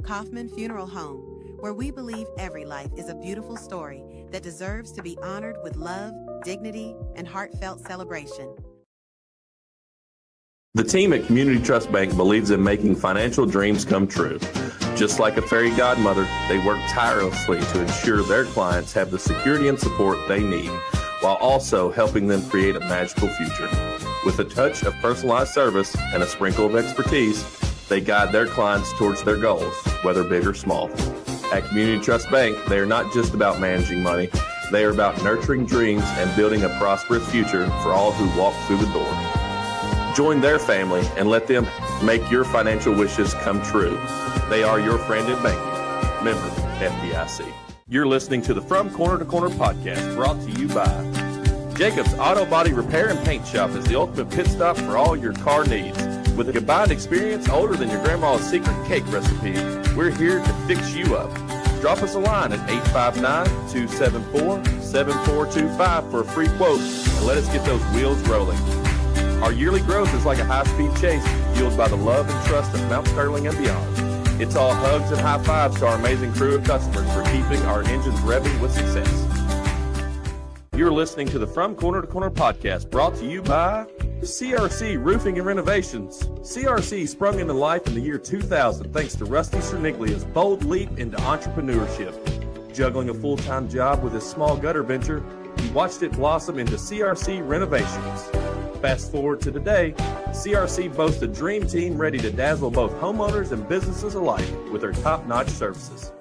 Kaufman Funeral Home, where we believe every life is a beautiful story that deserves to be honored with love, dignity, and heartfelt celebration. The team at Community Trust Bank believes in making financial dreams come true. Just like a fairy godmother, they work tirelessly to ensure their clients have the security and support they need, while also helping them create a magical future. With a touch of personalized service and a sprinkle of expertise, they guide their clients towards their goals, whether big or small. At Community Trust Bank, they are not just about managing money, they are about nurturing dreams and building a prosperous future for all who walk through the door. Join their family and let them make your financial wishes come true. They are your friend in banking. Member FDIC. You're listening to the From Corner to Corner podcast, brought to you by Jacobs Auto Body Repair and Paint Shop is the ultimate pit stop for all your car needs. With a combined experience older than your grandma's secret cake recipe, we're here to fix you up. Drop us a line at 859-274-7425 for a free quote and let us get those wheels rolling. Our yearly growth is like a high-speed chase fueled by the love and trust of Mount Sterling and beyond. It's all hugs and high fives to our amazing crew of customers for keeping our engines revving with success. You're listening to the From Corner to Corner podcast, brought to you by CRC Roofing and Renovations. CRC sprung into life in the year 2000 thanks to Rusty Cerniglia's bold leap into entrepreneurship. Juggling a full-time job with his small gutter venture, he watched it blossom into CRC Renovations. Fast forward to today, CRC boasts a dream team ready to dazzle both homeowners and businesses alike with their top-notch services.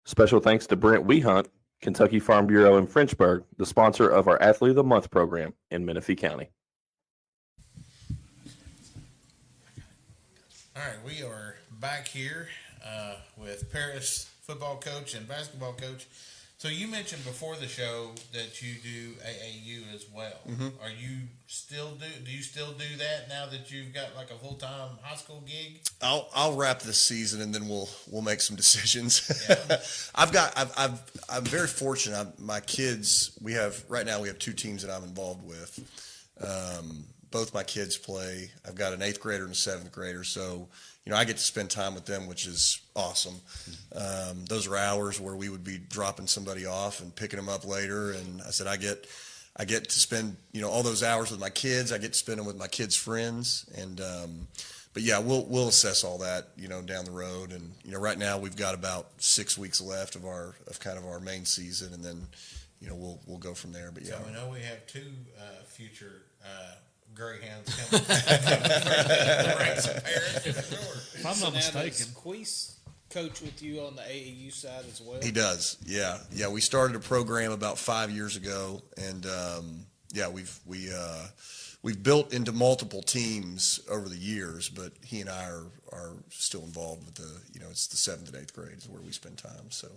Special thanks to Brent Wehunt, Kentucky Farm Bureau in Frenchburg, the sponsor of our Athlete of the Month program in Menifee County. All right, we are back here with Paris football coach and basketball coach. So you mentioned before the show that you do AAU as well. Mm-hmm. Are you still do you still do that now that you've got like a full-time high school gig? I'll wrap this season and then we'll make some decisions. Yeah. I'm very fortunate. My kids, right now we have 2 teams that I'm involved with. Both my kids play. I've got an 8th grader and a 7th grader, so I get to spend time with them, which is awesome. Those are hours where we would be dropping somebody off and picking them up later. And I said, I get to spend, all those hours with my kids. I get to spend them with my kids' friends. And, but yeah, we'll assess all that, down the road. And, right now we've got about 6 weeks left of kind of our main season. And then, we'll go from there. But yeah. So we know we have 2 future, Greyhounds coming. If I'm not mistaken, Queese coach with you on the AAU side as well? He does. Yeah. We started a program about 5 years ago, and we've built into multiple teams over the years. But he and I are still involved with it's the 7th and 8th grade is where we spend time. So,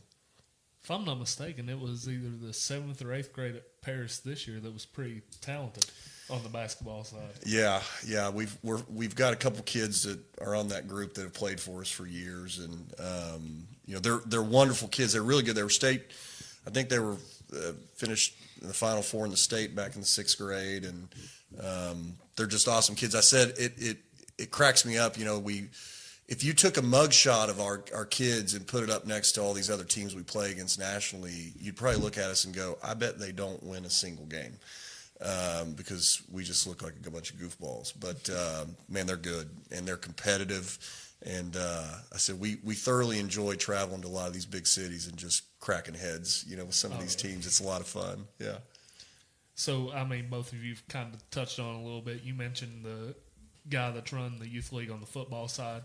if I'm not mistaken, it was either the 7th or 8th grade at Paris this year that was pretty talented on the basketball side. Yeah. We've got a couple kids that are on that group that have played for us for years, and they're wonderful kids. They're really good. They were state. I think they were finished in the Final Four in the state back in the 6th grade, and they're just awesome kids. I said it cracks me up. If you took a mug shot of our kids and put it up next to all these other teams we play against nationally, you'd probably look at us and go, I bet they don't win a single game. Because we just look like a bunch of goofballs. But, man, they're good, and they're competitive. And I said we thoroughly enjoy traveling to a lot of these big cities and just cracking heads, with some of these teams. It's a lot of fun, yeah. So, both of you have kind of touched on it a little bit. You mentioned the guy that's run the youth league on the football side.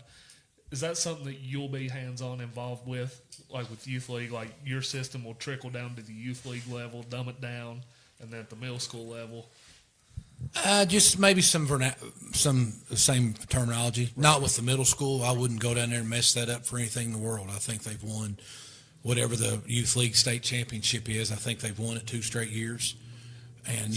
Is that something that you'll be hands-on involved with, like with youth league? Like your system will trickle down to the youth league level, dumb it down, and then at the middle school level? Just maybe some same terminology. Right. Not with the middle school. I wouldn't go down there and mess that up for anything in the world. I think they've won whatever the youth league state championship is. I think they've won it 2 straight years, and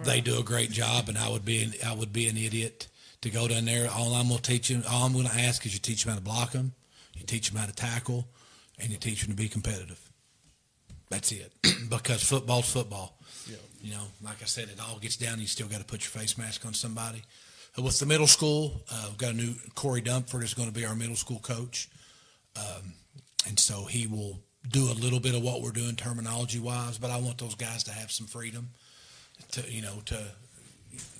they do a great job. And I would be an idiot to go down there. All I'm going to ask is you teach them how to block them, you teach them how to tackle, and you teach them to be competitive. That's it. Because football's football. Yeah. Like I said, it all gets down. You still got to put your face mask on somebody. With the middle school, we've got a new Corey Dumford is going to be our middle school coach, and so he will do a little bit of what we're doing terminology wise. But I want those guys to have some freedom.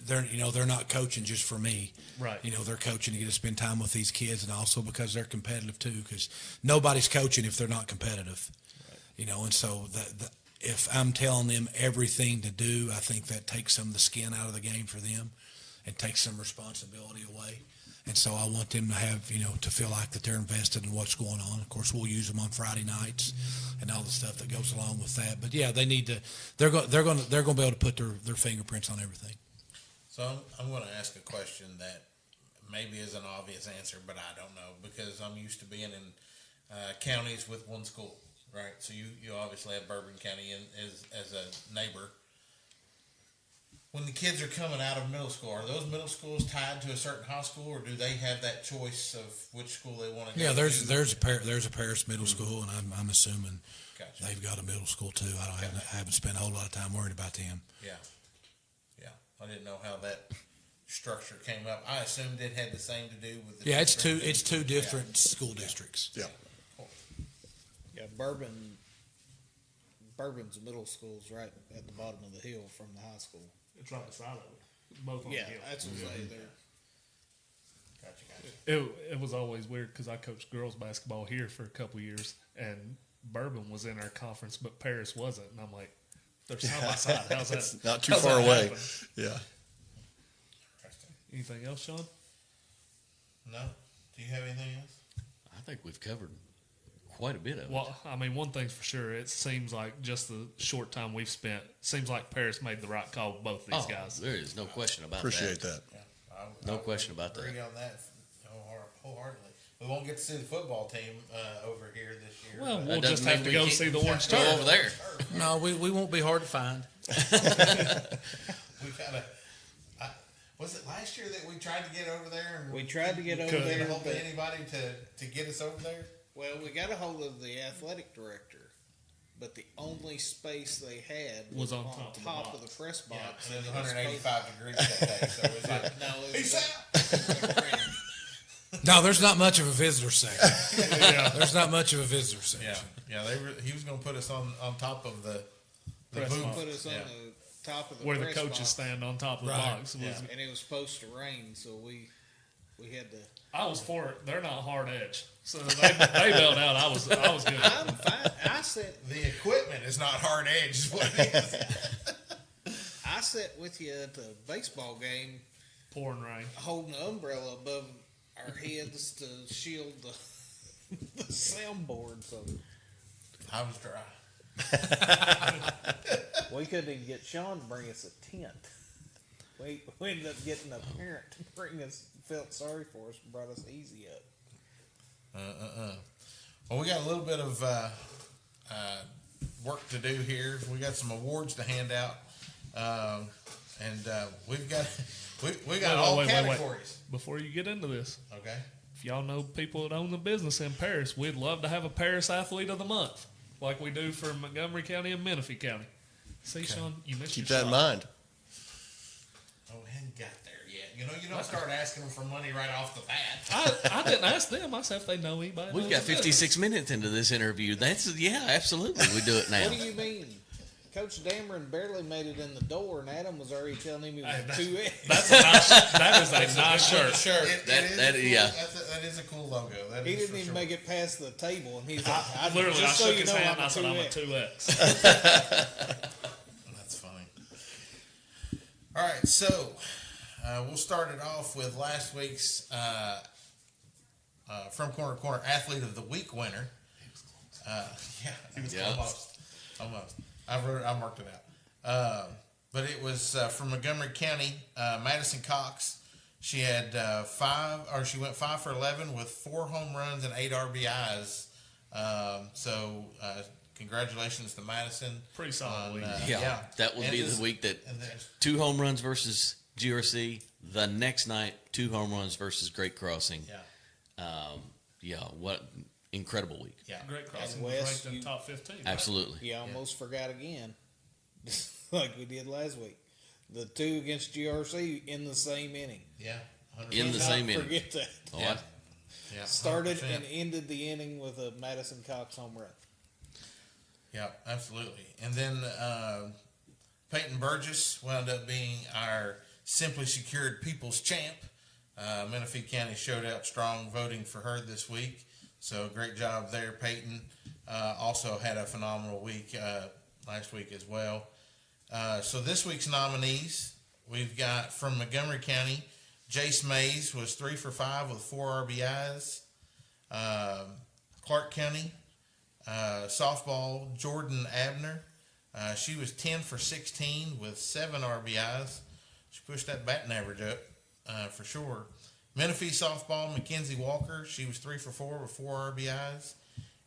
They're not coaching just for me. Right. They're coaching to get to spend time with these kids, and also because they're competitive too. Because nobody's coaching if they're not competitive. Right. And so if I'm telling them everything to do, I think that takes some of the skin out of the game for them and takes some responsibility away. And so I want them to have, to feel like that they're invested in what's going on. Of course, we'll use them on Friday nights and all the stuff that goes along with that. But yeah, they need to. They're going to be able to put their fingerprints on everything. So I'm going to ask a question that maybe is an obvious answer, but I don't know because I'm used to being in counties with one school. Right, so you obviously have Bourbon County as a neighbor. When the kids are coming out of middle school, are those middle schools tied to a certain high school, or do they have that choice of which school they want to go to? Yeah, there's a Paris middle school, and I'm assuming they've got a middle school too. I haven't spent a whole lot of time worried about them. Yeah. I didn't know how that structure came up. I assumed it had the same to do with the it's two different school districts. Yeah. Yeah, Bourbon Bourbon's middle school's right at the bottom of the hill from the high school. It's right beside of it. Both on Yeah, the hill. that's what I'm saying there. Gotcha. It was always weird because I coached girls basketball here for a couple years, and Bourbon was in our conference, but Paris wasn't. And I'm like, they're side by side. How's It's that? not too how's far that away. happen? Yeah. Interesting. Anything else, Sean? No? Do you have anything else? I think we've covered quite a bit of it. Well, I mean, one thing's for sure. It seems like just the short time we've spent, seems like Paris made the right call with both these guys. There is no question about Appreciate that. that. Yeah. No question about that. Agree on that wholeheartedly. We won't get to see the football team over here this year. Well, but- we'll That just doesn't have to mean we go can't see the orange Go turf. over there. No, we won't be hard to find. We kind of. Was it last year that we tried to get over there? And We tried to get over couldn't there, get a hold of but- anybody to get us over there? Well, we got a hold of the athletic director, but the only space they had Was on top top of of the the press Yeah, box. and it was and it was 185 degrees that day, so it was like, supposed- No, it peace was out. No, there's not much of a visitor section. Yeah. There's not much of a visitor section. Yeah, he was going to put us on top of the Press booth. box. put us on Yeah. the top of the Where the press coaches box, stand on top of the Right. box. Was, Yeah. and it was supposed to rain, so we had to. I was for it. They're not hard edge, so they bailed out. I was good. I'm fine. I sat The equipment is not hard edge, is what it is. I sat with you at the baseball game, Pouring rain. holding an umbrella above our heads to shield the soundboard. So I was dry. we couldn't even get Sean to bring us a tent. We ended up getting a parent to bring us. Felt sorry for us, and brought us easy up. Well, we got a little bit of work to do here. We got some awards to hand out, and we've got all Wait. categories. Before you get into this, Okay. if y'all know people that own the business in Paris, we'd love to have a Paris Athlete of the Month, like we do for Montgomery County and Menifee County. See, Sean, you missed Keep your that in shot. mind. Oh, we hadn't got there yet. You don't start asking them for money right off the bat. I didn't ask them. I said if they know anybody. We've knows got the business. 56 minutes into this interview. Absolutely. We do it now. What do you mean? Coach Damron barely made it in the door, and Adam was already telling him he was Hey, a 2X. That is a nice shirt. Yeah. That is a cool logo. That He is didn't for even sure. make it past the table, and he's like, Literally, I just so shook you his know, hand. I'm I said, I'm a 2X. 2X. That's funny. All right, so we'll start it off with last week's From Corner to Corner Athlete of the Week winner. Yeah. Almost. I marked it out. But it was from Montgomery County, Madison Cox. She had she went 5 for 11 with 4 home runs and 8 RBIs. So congratulations to Madison. Pretty solid week. Yeah. That would And be this- the week that and there's- 2 home runs versus GRC. The next night, 2 home runs versus Great Crossing. Yeah. What incredible week. Yeah. Great Crossing And was Wes, ranked in you- top 15. right? Absolutely. You almost forgot again, like we did last week. The 2 against GRC in the same inning. Yeah. 100%. In the Not same inning. Forget that. Oh, Yeah. Yeah. Started 100%. and ended the inning with a Madison Cox home run. Yeah, absolutely. And then Peyton Burgess wound up being our Simply Secured People's Champ. Menifee County showed out strong voting for her this week. So great job there, Peyton. Also had a phenomenal week last week as well. So this week's nominees, we've got from Montgomery County, Jace Mays was 3 for 5 with 4 RBIs. Clark County, softball, Jordan Abner. She was 10 for 16 with 7 RBIs. She pushed that batting average up for sure. Menifee softball, Mackenzie Walker. She was 3 for 4 with 4 RBIs.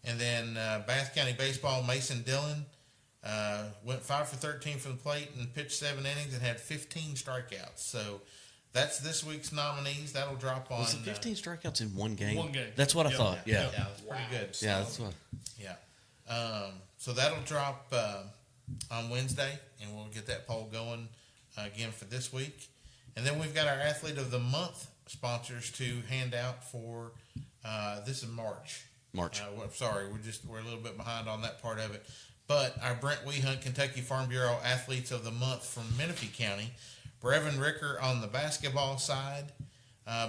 And then Bath County baseball, Mason Dillon went 5 for 13 from the plate and pitched 7 innings and had 15 strikeouts. So that's this week's nominees. That'll drop on. Was it 15 strikeouts in one game? One game. That's what I Yeah. thought. Yeah. Yeah, that's pretty good. Yeah, that's what. Yeah. So that'll drop on Wednesday, and we'll get that poll going again for this week. And then we've got our Athlete of the Month sponsors to hand out for this is March. March. Sorry, we're a little bit behind on that part of it. But our Brent Wehunt Kentucky Farm Bureau Athletes of the Month from Menifee County, Brevin Ricker on the basketball side,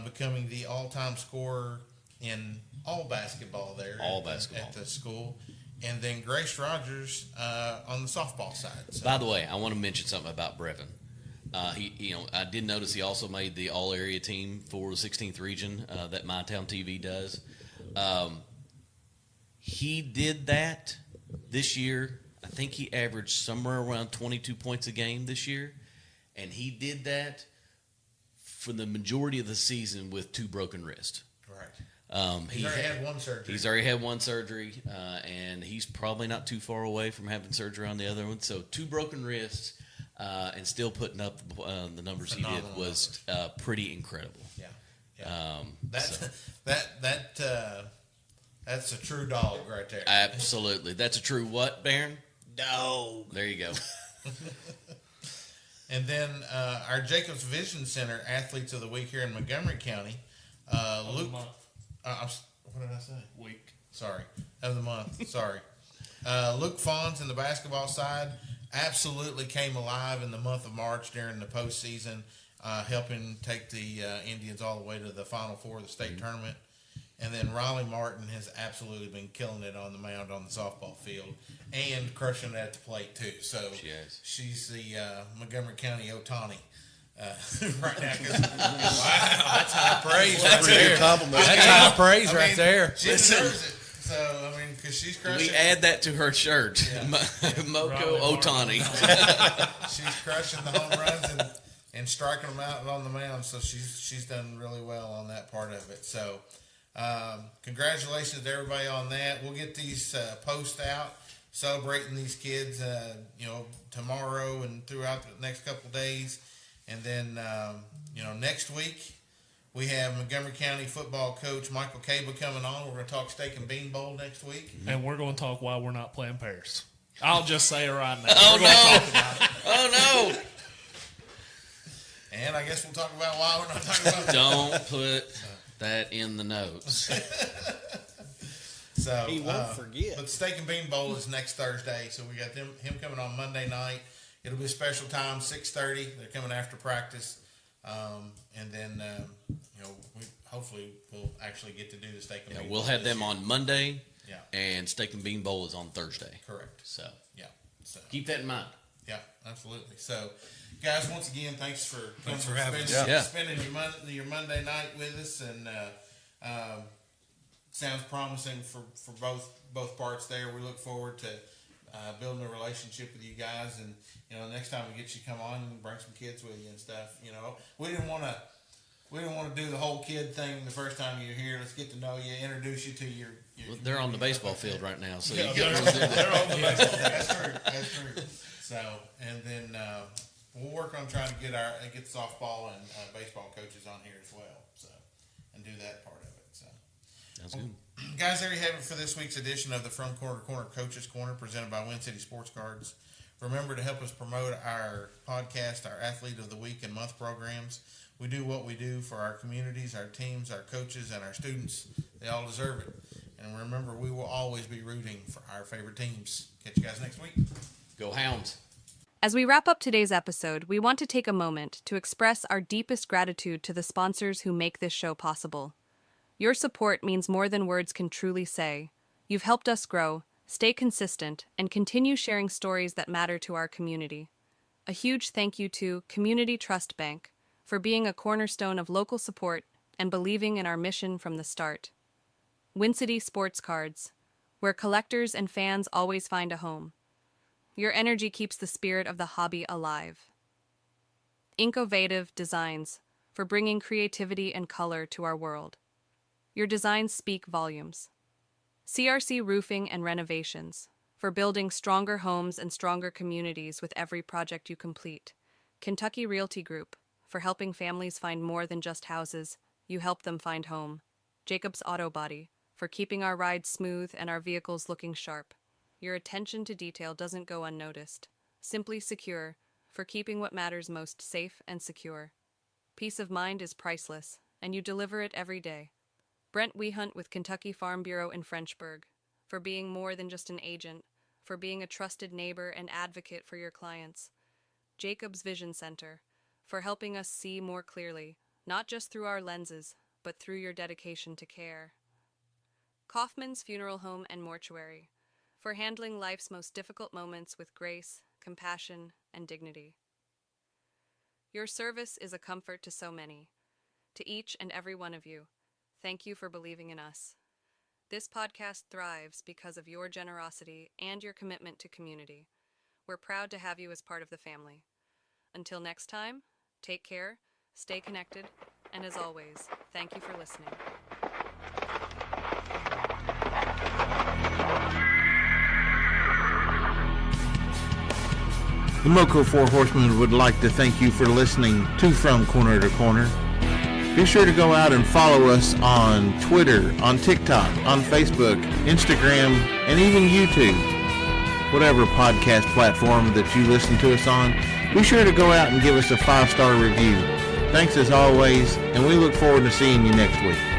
becoming the all-time scorer in all basketball there. All basketball. At the school. And then Grace Rogers on the softball side. So. By the way, I want to mention something about Brevin. I did notice he also made the all-area team for the 16th region that My Town TV does. He did that this year. I think he averaged somewhere around 22 points a game this year, and he did that for the majority of the season with 2 broken wrists. Right. He's already had one surgery. He's already had one surgery, and he's probably not too far away from having surgery on the other one. So 2 broken wrists, and still putting up the numbers Phenomenal he did was pretty incredible. Yeah. That's a true dog right there. Absolutely. That's a true what, Baron? Dog. There you go. And then our Jacobs Vision Center Athletes of the Week here in Montgomery County, Luke. What did I say? Week. Sorry. Of the month. Sorry. Luke Fawns in the basketball side absolutely came alive in the month of March during the postseason, helping take the Indians all the way to the Final Four of the state tournament. And then Riley Martin has absolutely been killing it on the mound on the softball field and crushing it at the plate, too. So she's the Montgomery County Otani. Right now, wow, that's high praise. That's a good compliment. That's high praise right there. She deserves it. So because she's crushing. We add that to her shirt, Moko Otani. She's crushing the home runs and striking them out on the mound. So she's done really well on that part of it. So congratulations to everybody on that. We'll get these posts out celebrating these kids, tomorrow and throughout the next couple of days. And then, next week we have Montgomery County football coach Michael Caba coming on. We're going to talk steak and bean bowl next week. And we're going to talk why we're not playing Paris. I'll just say it right now. Oh, we're going to talk about it. Oh, no. And I guess we'll talk about why we're not talking about Don't put that in the notes. So he won't forget. But steak and bean bowl is next Thursday. So we got him coming on Monday night. It'll be a special time, 6:30. They're coming after practice, and then hopefully we'll actually get to do the steak and bean bowl. We'll have them on Monday. Yeah. And steak and bean bowl is on Thursday. Correct. So So keep that in mind. Yeah, absolutely. So, guys, once again, thanks for having us. Spending your Monday night with us, and sounds promising for both parts there. We look forward to building a relationship with you guys, and next time we get you come on and bring some kids with you and stuff. We didn't want to do the whole kid thing the first time you're here. Let's get to know you, introduce you to your well, they're on the baseball field right now, so they're you get on the baseball field. That's true. So, and then we'll work on trying to get softball and baseball coaches on here as well. So, and do that part of it. So, sounds good. Guys, there you have it for this week's edition of the From Corner to Corner Coaches Corner presented by Wincity Sports Cards. Remember to help us promote our podcast, our Athlete of the Week and Month programs. We do what we do for our communities, our teams, our coaches, and our students. They all deserve it. And remember, we will always be rooting for our favorite teams. Catch you guys next week. Go Hounds. As we wrap up today's episode, we want to take a moment to express our deepest gratitude to the sponsors who make this show possible. Your support means more than words can truly say. You've helped us grow, stay consistent, and continue sharing stories that matter to our community. A huge thank you to Community Trust Bank for being a cornerstone of local support and believing in our mission from the start. Wincity Sports Cards, where collectors and fans always find a home. Your energy keeps the spirit of the hobby alive. Innovative Designs, for bringing creativity and color to our world. Your designs speak volumes. CRC Roofing and Renovations, for building stronger homes and stronger communities with every project you complete. Kentucky Realty Group, for helping families find more than just houses, you help them find home. Jacobs Auto Body, for keeping our rides smooth and our vehicles looking sharp. Your attention to detail doesn't go unnoticed. Simply Secure, for keeping what matters most safe and secure. Peace of mind is priceless, and you deliver it every day. Brent Wehunt with Kentucky Farm Bureau in Frenchburg, for being more than just an agent, for being a trusted neighbor and advocate for your clients. Jacobs Vision Center, for helping us see more clearly, not just through our lenses, but through your dedication to care. Kaufman's Funeral Home and Mortuary, for handling life's most difficult moments with grace, compassion, and dignity. Your service is a comfort to so many. To each and every one of you, thank you for believing in us. This podcast thrives because of your generosity and your commitment to community. We're proud to have you as part of the family. Until next time, take care, stay connected, and as always, thank you for listening. The Moco Four Horsemen would like to thank you for listening to From Corner to Corner. Be sure to go out and follow us on Twitter, on TikTok, on Facebook, Instagram, and even YouTube. Whatever podcast platform that you listen to us on, be sure to go out and give us a 5-star review. Thanks as always, and we look forward to seeing you next week.